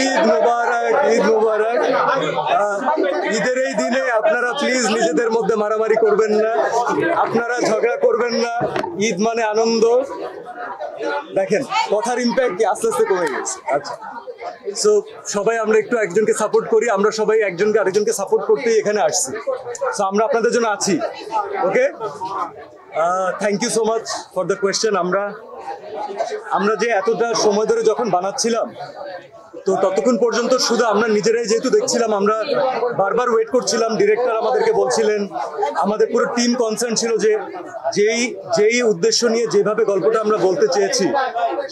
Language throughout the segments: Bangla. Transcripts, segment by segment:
ঈদ মুবারক, ঈদ মুবারক। ঈদের এই দিনে আপনারা প্লিজ নিজেদের মধ্যে মারামারি করবেন না, আপনারা ঝগড়া করবেন না। ঈদ মানে আনন্দ। দেখেন কথার ইম্প্যাক্ট কি আস্তে আস্তে কমে গেছে। আচ্ছা, সো সবাই আমরা একটু একজনকে সাপোর্ট করি, আমরা সবাই একজনকে আরেকজনকে সাপোর্ট করতেই এখানে আসছি। সো আমরা আপনাদের জন্য আছি। Okay, thank you so much for the question. আমরা যে এতটা সময় ধরে যখন বানাচ্ছিলাম, তো ততক্ষণ পর্যন্ত শুধু আমরা নিজেরাই যেহেতু দেখছিলাম, আমরা বারবার ওয়েট করছিলাম। ডিরেক্টর আমাদেরকে বলছিলেন, আমাদের পুরো টিম কনসার্ন ছিল যে যেই উদ্দেশ্য নিয়ে যেভাবে গল্পটা আমরা বলতে চেয়েছি,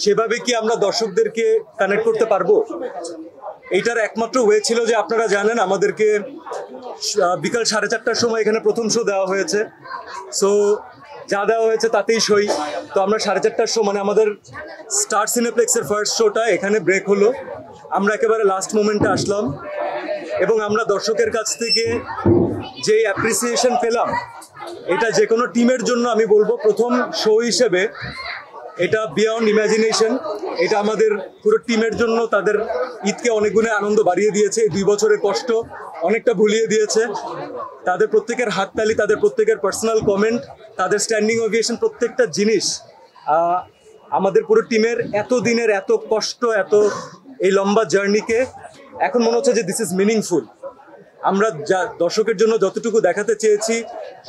সেভাবে কি আমরা দর্শকদেরকে কানেক্ট করতে পারবো। এইটার একমাত্র ওয়ে ছিল যে আপনারা জানেন আমাদেরকে বিকাল 4:30টার সময় এখানে প্রথম শো দেওয়া হয়েছে। সো যা দেওয়া হয়েছে তাতেই সই। তো আমরা 4:30টার শো, মানে আমাদের স্টার সিনেপ্লেক্সের ফার্স্ট শোটা এখানে ব্রেক হলো। আমরা একেবারে লাস্ট মোমেন্টে আসলাম এবং আমরা দর্শকের কাছ থেকে যে অ্যাপ্রিসিয়েশন পেলাম, এটা যে কোনো টিমের জন্য আমি বলবো প্রথম শো হিসেবে এটা বিয়ন্ড ইমাজিনেশন। এটা আমাদের পুরো টিমের জন্য তাদের ঈদকে অনেক গুণে আনন্দ বাড়িয়ে দিয়েছে। 2 বছরের কষ্ট অনেকটা ভুলিয়ে দিয়েছে। তাদের প্রত্যেকের হাততালি, তাদের প্রত্যেকের পার্সোনাল কমেন্ট, তাদের স্ট্যান্ডিং ওভিয়েশন, প্রত্যেকটা জিনিস আমাদের পুরো টিমের এত দিনের এত কষ্ট, এত এই লম্বা জার্নিকে এখন মনে হচ্ছে যে দিস ইজ মিনিংফুল। আমরা যা দর্শকের জন্য যতটুকু দেখাতে চেয়েছি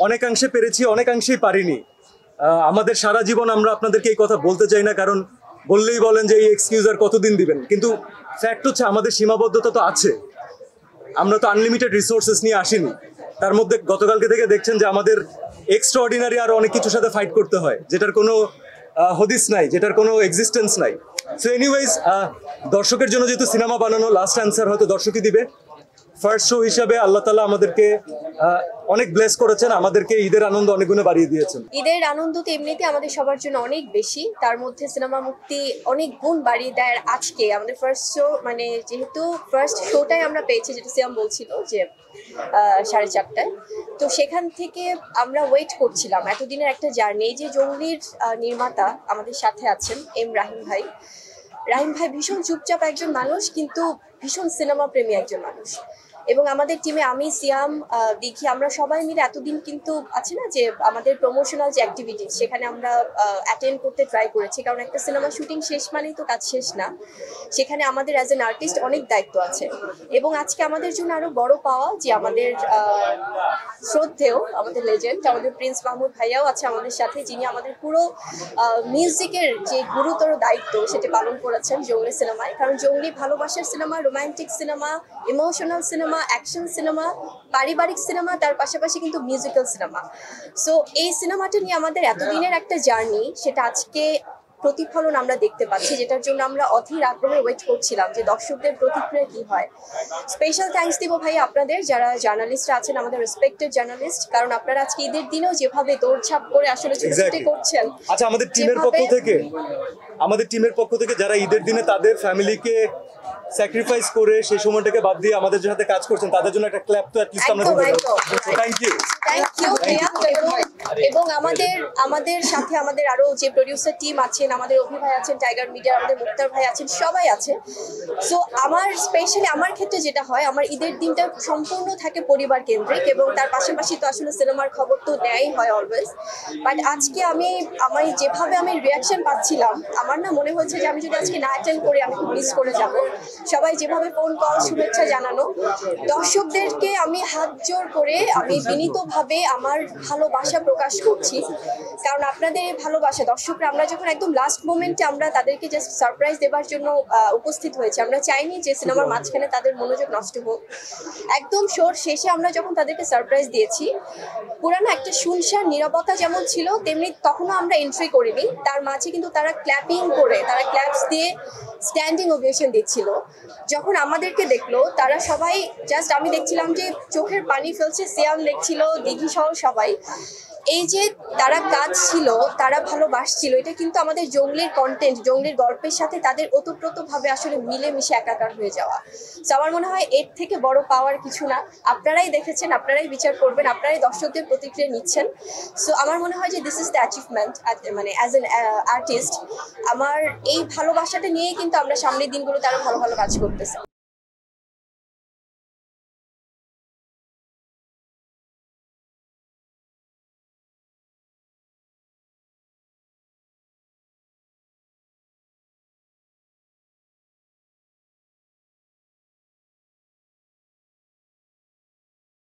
অনেকাংশে পেরেছি, অনেকাংশেই পারিনি। আমাদের সারা জীবন আমরা আপনাদেরকে এই কথা বলতে চাই না, কারণ বললেই বলেন যে এই এক্সকিউজ আর কতদিন দিবেন। কিন্তু ফ্যাক্ট হচ্ছে আমাদের সীমাবদ্ধতা তো আছে। আমরা তো আনলিমিটেড রিসোর্সেস নিয়ে আসিনি। তার মধ্যে গতকালকে থেকে দেখছেন যে আমাদের এক্সট্রা অর্ডিনারি আরও অনেক কিছুর সাথে ফাইট করতে হয়, যেটার কোনো হদিস নাই, যেটার কোনো এক্সিস্টেন্স নাই। সো এনিওয়েজ, দর্শকের জন্য যেহেতু সিনেমা বানানো, লাস্ট অ্যান্সার হয়তো দর্শকই দিবে। ফার্স্ট শো হিসাবে আল্লাহ তাআলা আমাদেরকে অনেক ব্লেস করেছেন, আমাদেরকে ঈদের আনন্দ অনেক গুণে বাড়িয়ে দিয়েছেন। ঈদের আনন্দ তো এমনিতে আমাদের সবার জন্য অনেক বেশি, তার মধ্যে সিনেমা মুক্তি অনেক গুণ বাড়িয়ে দেয়। আজকে আমাদের ফার্স্ট শো, মানে যেহেতু ফার্স্ট শোটাই আমরা পেয়েছি, যেটা সিয়াম বলছিল যে 4:30টায়, তো সেখান থেকে আমরা ওয়েট করছিলাম এতদিনের একটা জার্নি। এই যে জঙ্গলির নির্মাতা আমাদের সাথে আছেন রাহিম ভাই। রাহিম ভাই ভীষণ চুপচাপ একজন মানুষ, কিন্তু ভীষণ সিনেমা প্রেমী একজন মানুষ। এবং আমাদের টিমে আমি, সিয়াম, দেখি আমরা সবাই মিলে এতদিন কিন্তু আছে না যে আমাদের প্রমোশনাল যে অ্যাক্টিভিটিস, সেখানে আমরা অ্যাটেন্ড করতে ট্রাই করেছি। কারণ একটা সিনেমা শুটিং শেষ মানেই তো কাজ শেষ না, সেখানে আমাদের অ্যাজ এন আর্টিস্ট অনেক দায়িত্ব আছে। এবং আজকে আমাদের জন্য আরও বড় পাওয়া যে আমাদের শ্রদ্ধেয়, আমাদের লেজেন্ড, আমাদের প্রিন্স মাহমুদ ভাইয়াও আছে আমাদের সাথে, যিনি আমাদের পুরো মিউজিকের যে গুরুতর দায়িত্ব সেটা পালন করেছেন জঙ্গলি সিনেমায়। কারণ জঙ্গলি ভালোবাসার cinema, romantic cinema, emotional cinema, action cinema, পারিবারিক সিনেমা, তার পাশাপাশি কিন্তু মিউজিক্যাল সিনেমা। সো এই সিনেমাটা নিয়ে আমাদের এতদিনের একটা জার্নি, সেটা আজকে প্রতিফলন আমরা দেখতে পাচ্ছি, যেটার জন্য আমরা অধীর আগ্রহে ওয়েট করছিলাম যে দর্শকদের প্রতিক্রিয়া কি হয়। স্পেশাল থ্যাঙ্কস দিব ভাই আপনাদের, যারা জার্নালিস্টরা আছেন, আমাদের রেসপেক্টেড জার্নালিস্ট, কারণ আপনারা আজকে ঈদের দিনেও যেভাবে দৌড়ঝাঁপ করে আসলে ছুটাছুটি করছেন। আচ্ছা, আমাদের টিমের পক্ষ থেকে যারা ঈদের দিনে তাদের ফ্যামিলিকে স্যাক্রিফাইস করে সেই সময়টাকে বাদ দিয়ে আমাদের সাথে কাজ করছেন, তাদের জন্য একটা ক্ল্যাপ তো অ্যাটলিস্ট আমরা দেব। Thank you. এবং আমাদের সাথে আমাদের আরো যে প্রোডিউসার টিম আছেন, আমাদের অভি ভাই আছেন, টাইগার মিডিয়া, আমাদের মুক্তার ভাই আছেন, সবাই আছে। সো আমার স্পেশালি আমার ক্ষেত্রে যেটা হয়, আমার ঈদের দিনটা সম্পূর্ণ থাকে পরিবার কেন্দ্রিক, এবং তার পাশাপাশি তো আসলে সিনেমার খবর তো দেয়াই হয় অলওয়েজ। বাট আজকে আমি যেভাবে আমি রিয়াকশন পাচ্ছিলাম, আমার না মনে হচ্ছে যে আমি যদি আজকে না অ্যাটেন্ড করি আমি খুব মিস করে যাব। সবাই যেভাবে ফোন কল, শুভেচ্ছা জানানো, দর্শকদেরকে আমি হাত জোর করে আমি বিনীতভাবে আমার ভালোবাসা প্রকাশ করছি। কারণ আপনাদের এই ভালোবাসা, দর্শকরা, আমরা যখন একদম লাস্ট মোমেন্টে আমরা তাদেরকে জাস্ট সারপ্রাইজ দেবার জন্য উপস্থিত হয়েছি, আমরা চাইনি যে সিনেমার মাঝখানে তাদের মনোযোগ নষ্ট হোক। একদম শোর শেষে আমরা যখন তাদেরকে সারপ্রাইজ দিয়েছি, পুরানো একটা শুনশান নীরবতা যেমন ছিল, তেমনি তখনও আমরা এন্ট্রি করিনি, তার মাঝে কিন্তু তারা ক্ল্যাপিং করে, তারা ক্ল্যাপস দিয়ে স্ট্যান্ডিং ওভেশন দিচ্ছিল। যখন আমাদেরকে দেখলো, তারা সবাই জাস্ট, আমি দেখছিলাম যে চোখের পানি ফেলছে, সিয়াম দেখছিল, দিঘি সহ সবাই। এই যে তারা কাজ ছিল, তারা ভালোবাসছিল, এটা কিন্তু আমাদের জঙ্গলির কন্টেন্ট, জঙ্গলির গল্পের সাথে তাদের ওতপ্রোতভাবে আসলে মিলেমিশে একাকার হয়ে যাওয়া। তো আমার মনে হয় এর থেকে বড় পাওয়ার কিছু না। আপনারাই দেখেছেন, আপনারাই বিচার করবেন, আপনারাই দর্শকদের প্রতিক্রিয়া নিচ্ছেন। সো আমার মনে হয় যে দিস ইজ দ্য অ্যাচিভমেন্ট, মানে অ্যাজ অ্যান আর্টিস্ট আমার এই ভালোবাসাটা নিয়েই কিন্তু আমরা সামনের দিনগুলোতে আরো ভালো ভালো কাজ করতেছি।